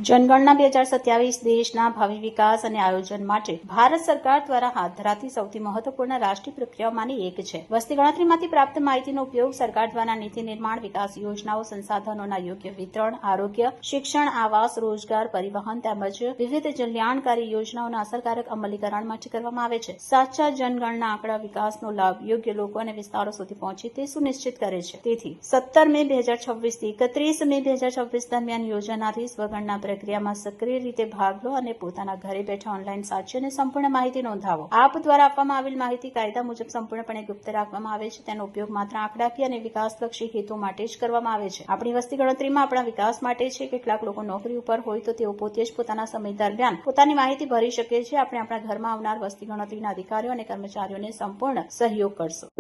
જનગણના 2027 દેશના ભાવિ વિકાસ અને આયોજન માટે ભારત સરકાર દ્વારા હાથ ધરાતી સૌથી મહત્વપૂર્ણ રાષ્ટ્રીય પ્રક્રિયાઓમાંની એક છે. વસ્તી ગણતરીમાંથી પ્રાપ્ત માહિતીનો ઉપયોગ સરકાર દ્વારા નીતિ નિર્માણ, વિકાસ યોજનાઓ, સંસાધનોના યોગ્ય વિતરણ, આરોગ્ય, શિક્ષણ, આવાસ, રોજગાર, પરિવહન તેમજ વિવિધ કલ્યાણકારી યોજનાઓના અસરકારક અમલીકરણ માટે કરવામાં આવે છે. સાચા જનગણના આંકડા વિકાસનો લાભ યોગ્ય લોકો અને વિસ્તારો સુધી પહોંચે તે સુનિશ્ચિત કરે છે. તેથી 17 મે 2026 થી 31 મે 2026 દરમિયાન યોજાનારી સ્વગણના પ્રક્રિયામાં સક્રિય રીતે ભાગ લો અને પોતાના ઘરે બેઠા ઓનલાઈન સાચી અને સંપૂર્ણ માહિતી નોંધાવો. આપ દ્વારા આપવામાં આવેલ માહિતી કાયદા મુજબ સંપૂર્ણપણે ગુપ્ત રાખવામાં આવે છે. તેનો ઉપયોગ માત્ર આંકડાકીય અને વિકાસલક્ષી હેતુ માટે જ કરવામાં આવે છે. આપણી વસ્તી ગણતરીમાં આપણા વિકાસ માટે છે. કેટલાક લોકો નોકરી ઉપર હોય તો તેઓ પોતે જ પોતાના સમય દરમિયાન પોતાની માહિતી ભરી શકે છે. આપણે આપણા ઘરમાં આવનાર વસ્તી ગણતરીના અધિકારીઓ અને કર્મચારીઓને સંપૂર્ણ સહયોગ કરશો.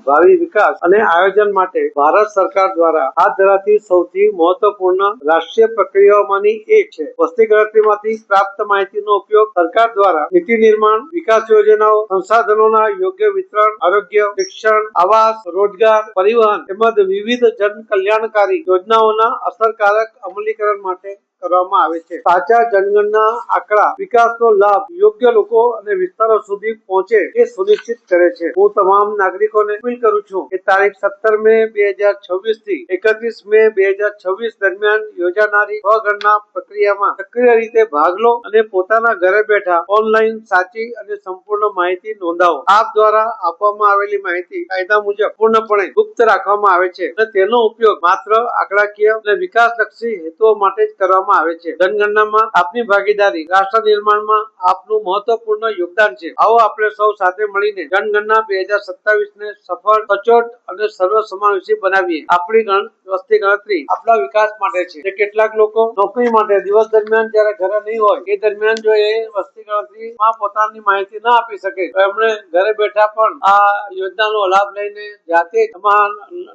ભાવિ વિકાસ અને આયોજન માટે ભારત સરકાર દ્વારા હાથ ધરાતી સૌથી મહત્વપૂર્ણ રાષ્ટ્રીય પ્રક્રિયાઓમાંની એક છે. વસ્તી ગણતરીમાંથી પ્રાપ્ત માહિતીનો ઉપયોગ સરકાર દ્વારા નીતિ નિર્માણ, વિકાસ યોજનાઓ, સંસાધનોના યોગ્ય વિતરણ, આરોગ્ય, શિક્ષણ, આવાસ, રોજગાર, પરિવહન તેમજ વિવિધ જન કલ્યાણકારી યોજનાઓના અસરકારક અમલીકરણ માટે કરવામાં આવે છે. સાચા જનગણના આંકડા વિકાસનો લાભ યોગ્ય લોકો અને વિસ્તારો સુધી પહોંચે એ સુનિશ્ચિત કરે છે. હું તમામ નાગરિકોને અપીલ કરું છું કે તારીખ 17 મે 2026 થી 31 મે 2026 દરમિયાન યોજાનારી સ્વગણના પ્રક્રિયામાં સક્રિય રીતે ભાગ લો અને પોતાના ઘરે બેઠા ઓનલાઈન સાચી અને સંપૂર્ણ માહિતી નોંધાવો. આપ દ્વારા આપવામાં આવેલી માહિતી કાયદા મુજબ પૂર્ણપણે ગુપ્ત રાખવામાં આવે છે અને તેનો ઉપયોગ માત્ર આંકડાકીય અને વિકાસલક્ષી હેતુઓ માટે જ કરવામાં આવે છે. જનગણનામાં આપની ભાગીદારી રાષ્ટ્ર નિર્માણમાં આપનું મહત્વપૂર્ણ યોગદાન છે. આવો આપણે સૌ સાથે મળીને જનગણના 2027 ને સફળ, સચોટ અને સર્વસમાવેશી બનાવીએ. આપણી વસ્તી ગણતરી આપણા વિકાસ માટે છે. કેટલાક લોકો નોકરી માટે દિવસ દરમિયાન જયારે ઘરે નહીં હોય એ દરમિયાન જો એ વસ્તી ગણતરીમાં પોતાની માહિતી ના આપી શકે તો એમણે ઘરે બેઠા પણ આ યોજનાનો લાભ લઈને જાતે એમાં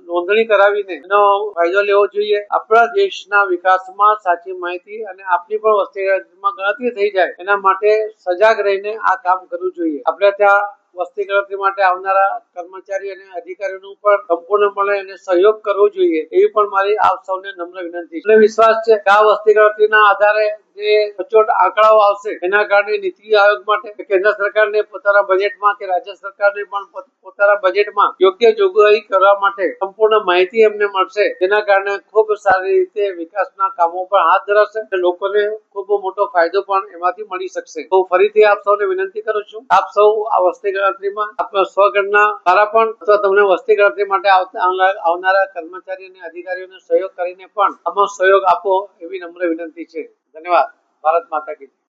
નોંધણી કરાવીને એનો ફાયદો લેવો જોઈએ. આપણા દેશના વિકાસમાં સાચી માહિતી અને આપની પણ વસ્તી ગણતરીમાં ગણતરી થઈ જાય એના માટે સજાગ રહીને આ કામ કરવું જોઈએ. આપણે ત્યાં વસ્તી ગણતરી માટે આવનારા કર્મચારી અને અધિકારીઓનું પણ સંપૂર્ણપણે એને સહયોગ કરવો જોઈએ એવી પણ મારી આપ સૌને નમ્ર વિનંતી છે. મને વિશ્વાસ છે કે આ વસ્તી ગણતરીના આધારે જે સચોટ આંકડાઓ આવશે એના કારણે નીતિ આયોગ માટે કેન્દ્ર સરકારને પોતાના બજેટમાં કે રાજ્ય સરકારને પણ પોતાના બજેટમાં યોગ્ય જોગવાઈ કરવા માટે સંપૂર્ણ માહિતી એમને મળશે. જેના કારણે ખૂબ સારી રીતે વિકાસના કામો પણ હાથ ધરાશે અને લોકોને ખૂબ મોટો ફાયદો પણ એમાંથી મળી શકશે. તો ફરીથી આપ સૌને વિનંતી કરું છું, આપ સૌ આ વસ્તી ગણતરીમાં આપણા સ્વગણના દ્વારા પણ અથવા તમને વસ્તી ગણતરી માટે આવનારા કર્મચારી અને અધિકારીઓને સહયોગ કરીને પણ આમાં સહયોગ આપો એવી નમ્ર વિનંતી છે. ધન્યવાદ. ભારત માતા કી જય.